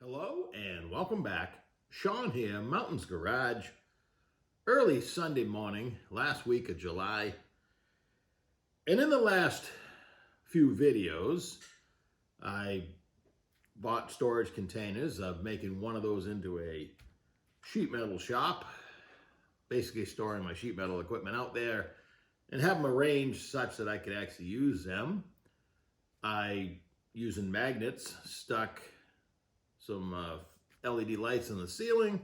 Hello and welcome back. Sean here, Mountains Garage. Early Sunday morning, last week of July. And in the last few videos, I bought storage containers of making one of those into a sheet metal shop. Basically storing my sheet metal equipment out there and have them arranged such that I could actually use them. Using magnets, stuck some LED lights in the ceiling,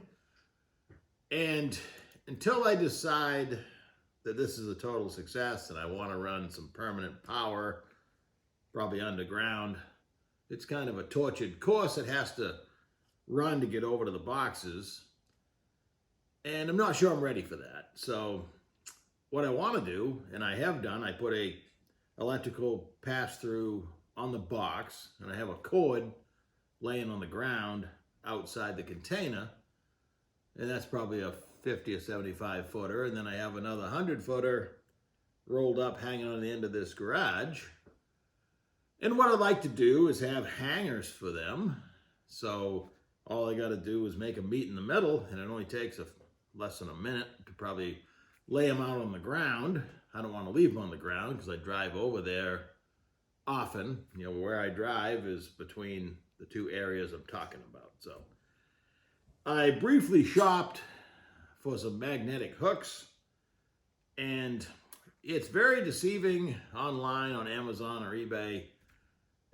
and until I decide that this is a total success and I want to run some permanent power, probably underground, it's kind of a tortured course it has to run to get over to the boxes, and I'm not sure I'm ready for that. So what I want to do, and I have done, I put a electrical pass-through on the box, and I have a cord laying on the ground outside the container, and that's probably a 50 or 75 footer, and then I have another 100 footer rolled up hanging on the end of this garage. And what I'd like to do is have hangers for them, so all I got to do is make them meet in the middle, and it only takes less than a minute to probably lay them out on the ground. I don't want to leave them on the ground because I drive over there often. You know, where I drive is between the two areas I'm talking about. So I briefly shopped for some magnetic hooks, and it's very deceiving online on Amazon or eBay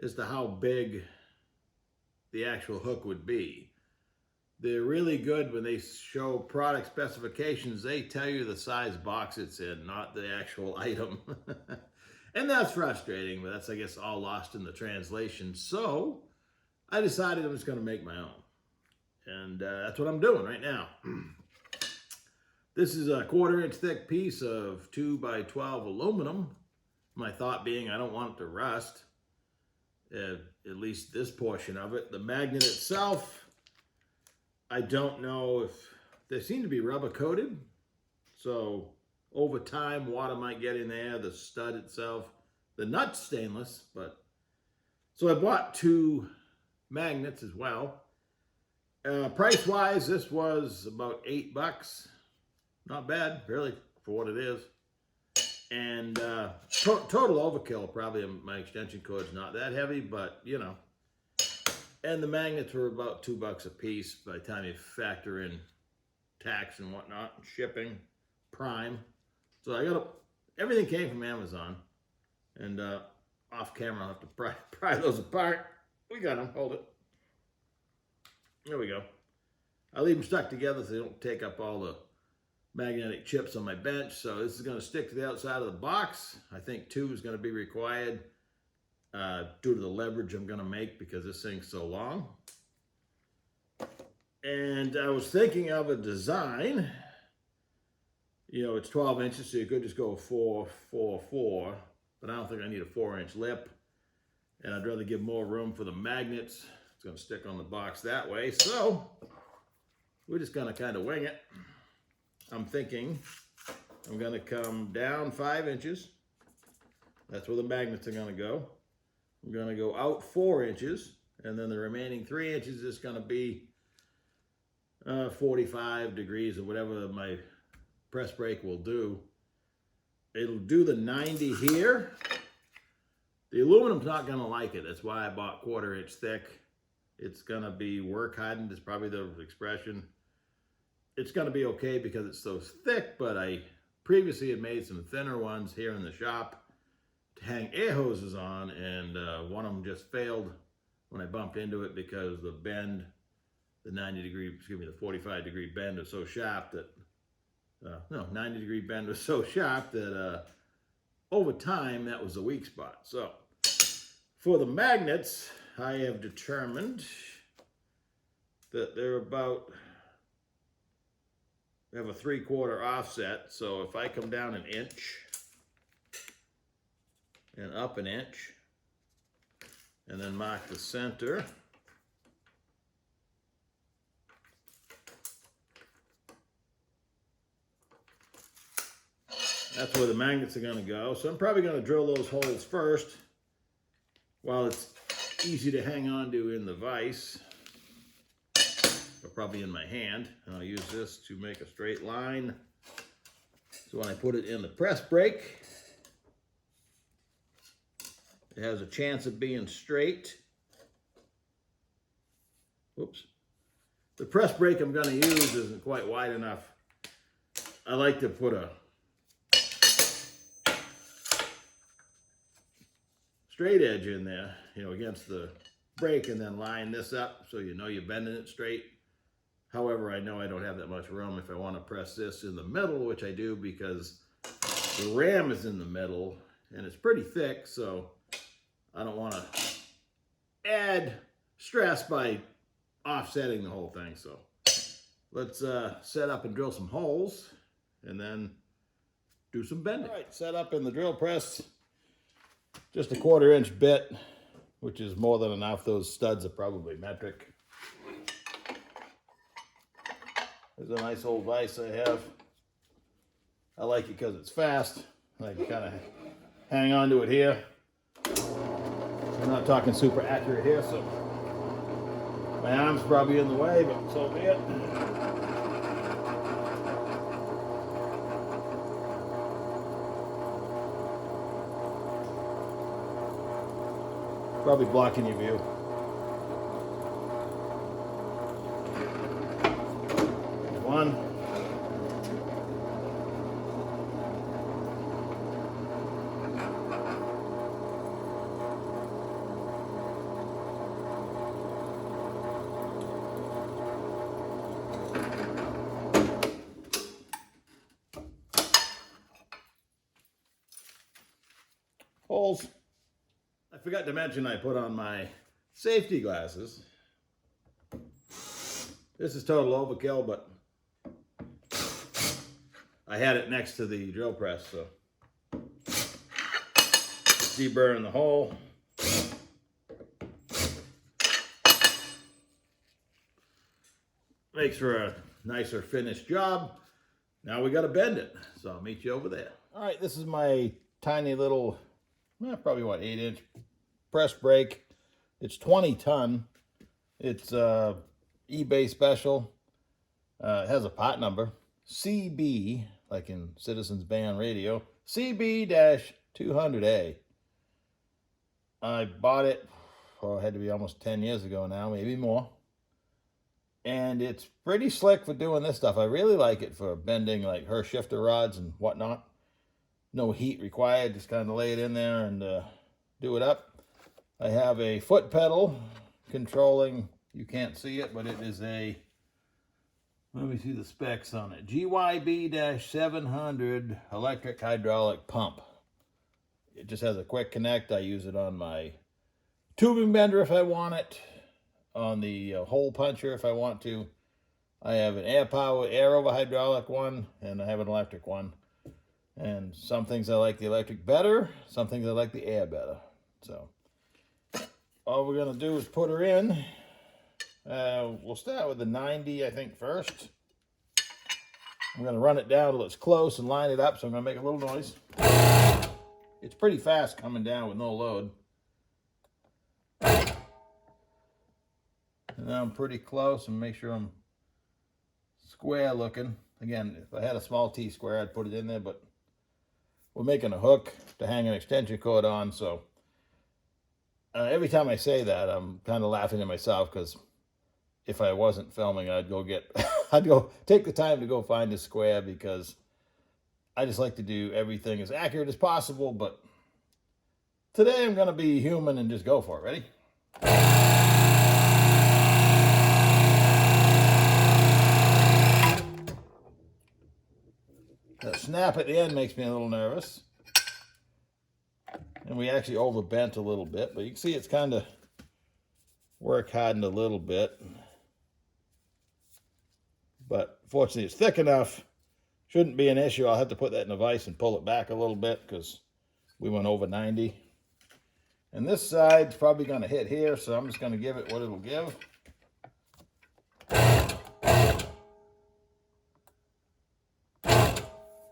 as to how big the actual hook would be. They're really good when they show product specifications. They tell you the size box it's in, not the actual item. And that's frustrating, but that's, I guess, all lost in the translation. So I decided I was going to make my own. And that's what I'm doing right now. This is a 1/4 inch thick piece of 2 by 12 aluminum. My thought being I don't want it to rust, at least this portion of it. The magnet itself, I don't know if they seem to be rubber coated. So over time, water might get in there. The stud itself, the nut's stainless, but so I bought 2 magnets as well. Price-wise, this was about $8. Not bad, really, for what it is. And total overkill. Probably my extension cord's not that heavy, but you know. And the magnets were about $2 a piece by the time you factor in tax and whatnot, and shipping, prime. So I got everything came from Amazon, and off camera I'll have to pry those apart. We got them. Hold it. There we go. I leave them stuck together so they don't take up all the magnetic chips on my bench. So this is going to stick to the outside of the box. I think 2 is going to be required due to the leverage I'm going to make because this thing's so long. And I was thinking of a design. You know, it's 12 inches, so you could just go 4, 4, 4. But I don't think I need a 4-inch lip. And I'd rather give more room for the magnets. It's going to stick on the box that way. So we're just going to kind of wing it. I'm thinking I'm going to come down 5 inches. That's where the magnets are going to go. I'm going to go out 4 inches. And then the remaining 3 inches is going to be 45 degrees or whatever my press brake will do. It'll do the 90 here. The aluminum's not going to like it. That's why I bought 1/4 inch thick. It's going to be work hardened is probably the expression. It's going to be okay because it's so thick, but I previously had made some thinner ones here in the shop to hang air hoses on, and one of them just failed when I bumped into it because the bend, the 45 degree bend was so sharp that 90 degree bend was so sharp that over time that was a weak spot. So for the magnets, I have determined that they're about, we have a 3/4 offset. So if I come down 1 inch and up 1 inch and then mark the center, that's where the magnets are going to go. So I'm probably going to drill those holes first while it's easy to hang on to in the vise. probably in my hand. And I'll use this to make a straight line. So when I put it in the press brake, it has a chance of being straight. Whoops. The press brake I'm going to use isn't quite wide enough. I like to put a straight edge in there, you know, against the brake, and then line this up so you know you're bending it straight. However, I know I don't have that much room if I want to press this in the middle, which I do because the ram is in the middle and it's pretty thick, so I don't want to add stress by offsetting the whole thing. So let's set up and drill some holes and then do some bending. All right, set up in the drill press. Just a 1/4 inch bit, which is more than enough. Those studs are probably metric. There's a nice old vise I have. I like it because it's fast. I can kind of hang on to it here. I'm not talking super accurate here, so my arm's probably in the way, but so be it. Probably blocking your view. One. Holes. I forgot to mention I put on my safety glasses. This is total overkill, but I had it next to the drill press, so deburr in the hole. Makes for a nicer finished job. Now we got to bend it, so I'll meet you over there. All right, this is my tiny little, probably what, 8-inch press brake. It's 20 ton. It's eBay special. It has a part number, CB, like in Citizens Band Radio, CB-200A. I bought it, it had to be almost 10 years ago now, maybe more. And it's pretty slick for doing this stuff. I really like it for bending like her shifter rods and whatnot. No heat required, just kind of lay it in there and do it up. I have a foot pedal controlling, you can't see it, but it is a, let me see the specs on it, GYB-700 electric hydraulic pump. It just has a quick connect. I use it on my tubing bender if I want it, on the hole puncher if I want to. I have an air over hydraulic one, and I have an electric one. And some things I like the electric better, some things I like the air better. So all we're gonna do is put her in. We'll start with the 90, I think, first. I'm gonna run it down till it's close and line it up, so I'm gonna make a little noise. It's pretty fast coming down with no load. And now I'm pretty close and make sure I'm square looking. Again, if I had a small T-square, I'd put it in there, but we're making a hook to hang an extension cord on, so every time I say that, I'm kind of laughing at myself, because if I wasn't filming, I'd go take the time to go find a square, because I just like to do everything as accurate as possible. But today I'm going to be human and just go for it. Ready? That snap at the end makes me a little nervous. And we actually overbent a little bit, but you can see it's kind of work hardened a little bit. But fortunately it's thick enough. Shouldn't be an issue. I'll have to put that in a vise and pull it back a little bit because we went over 90. And this side's probably going to hit here, so I'm just going to give it what it'll give.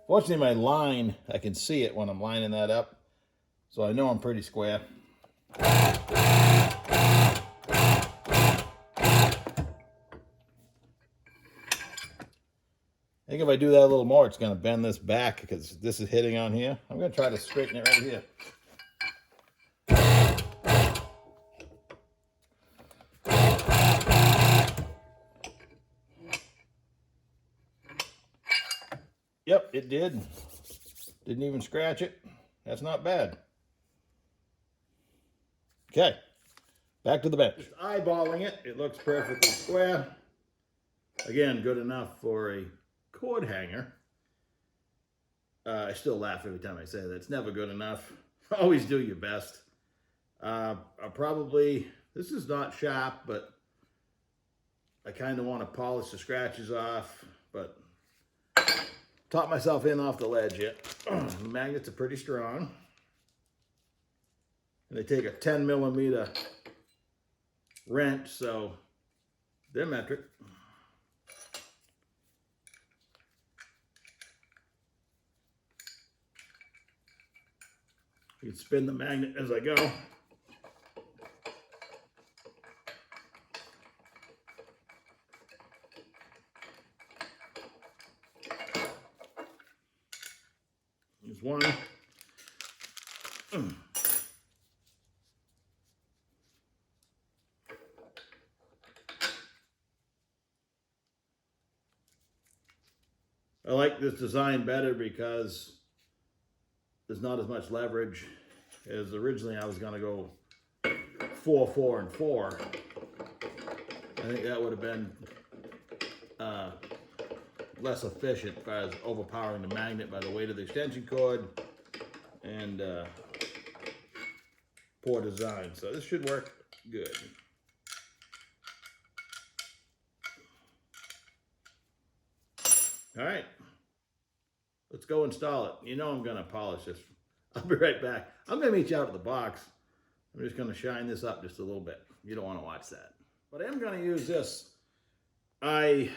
Fortunately, my line, I can see it when I'm lining that up, so I know I'm pretty square. if I do that a little more, it's going to bend this back because this is hitting on here. I'm going to try to straighten it right here. Yep, it did. Didn't even scratch it. That's not bad. Okay, back to the bench. Just eyeballing it, it looks perfectly square. Again, good enough for a cord hanger. I still laugh every time I say that. It's never good enough. Always do your best. I'll probably, this is not sharp, but I kind of want to polish the scratches off, but taught myself in off the ledge yet. The magnets are pretty strong. And they take a 10 millimeter wrench, so they're metric. You can spin the magnet as I go. Here's one. I like this design better because there's not as much leverage as originally I was going to go 4, 4, and 4. I think that would have been less efficient as far as overpowering the magnet by the weight of the extension cord and poor design. So this should work good. All right, let's go install it. You know I'm going to polish this. I'll be right back. I'm going to meet you out of the box. I'm just going to shine this up just a little bit. You don't want to watch that. But I am going to use this. I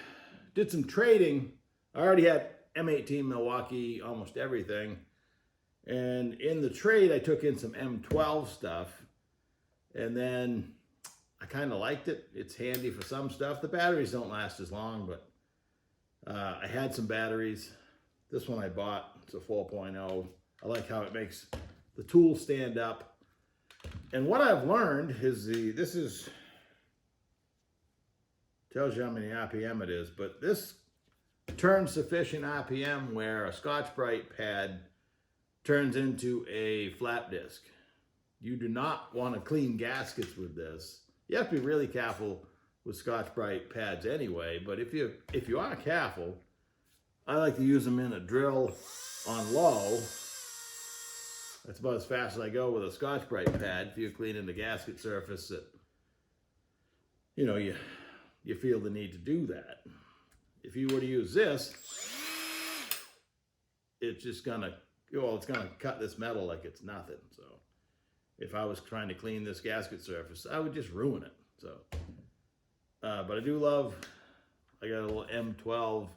did some trading. I already had M18 Milwaukee, almost everything. And in the trade, I took in some M12 stuff. And then I kind of liked it. It's handy for some stuff. The batteries don't last as long, but I had some batteries. This one I bought, it's a 4.0. I like how it makes the tool stand up. And what I've learned is this tells you how many RPM it is, but this turns sufficient RPM where a Scotch-Brite pad turns into a flap disc. You do not want to clean gaskets with this. You have to be really careful with Scotch-Brite pads anyway, but if you are careful, I like to use them in a drill on low. That's about as fast as I go with a Scotch-Brite pad. If you're cleaning the gasket surface that, you know, you feel the need to do that. If you were to use this, it's just gonna, well, it's gonna cut this metal like it's nothing. So if I was trying to clean this gasket surface, I would just ruin it. So, but I do love, I got a little M12,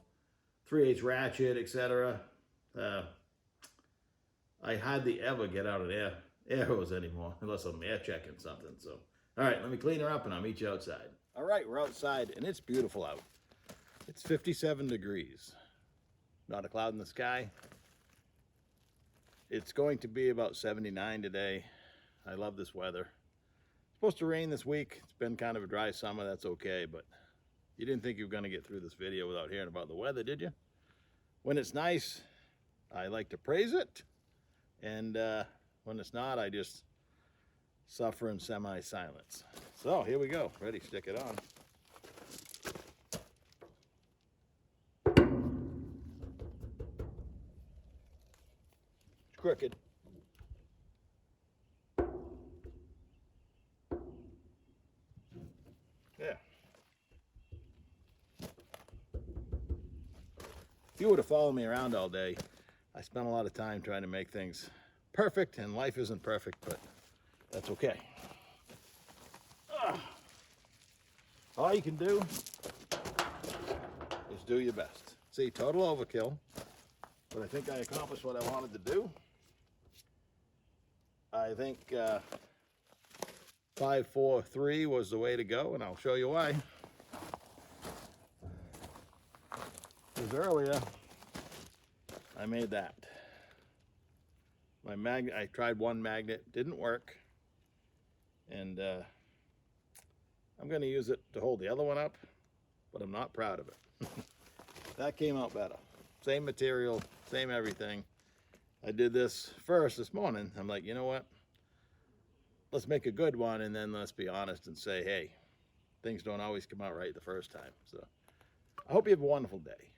3/8 ratchet, etc. I hardly ever get out of air hose anymore, unless I'm air checking something. So, all right, let me clean her up and I'll meet you outside. All right, we're outside and it's beautiful out. It's 57 degrees. Not a cloud in the sky. It's going to be about 79 today. I love this weather. It's supposed to rain this week. It's been kind of a dry summer, that's okay, but you didn't think you were gonna get through this video without hearing about the weather, did you? When it's nice, I like to praise it. And when it's not, I just suffer in semi-silence. So here we go. Ready, stick it on. It's crooked. Yeah. If you were to follow me around all day, I spent a lot of time trying to make things perfect, and life isn't perfect, but that's okay. All you can do is do your best. See, total overkill, but I think I accomplished what I wanted to do. I think 5-4-3 was the way to go, and I'll show you why. Because earlier, I made that. My magnet, I tried one magnet, didn't work. And I'm going to use it to hold the other one up, but I'm not proud of it. That came out better. Same material, same everything. I did this first this morning. I'm like, you know what? Let's make a good one, and then let's be honest and say, hey, things don't always come out right the first time. So I hope you have a wonderful day.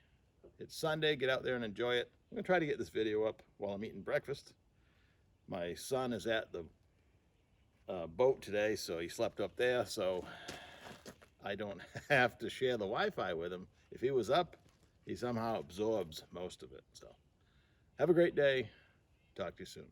It's Sunday. Get out there and enjoy it. I'm going to try to get this video up while I'm eating breakfast. My son is at the boat today, so he slept up there, so I don't have to share the Wi-Fi with him. If he was up, he somehow absorbs most of it. So have a great day. Talk to you soon.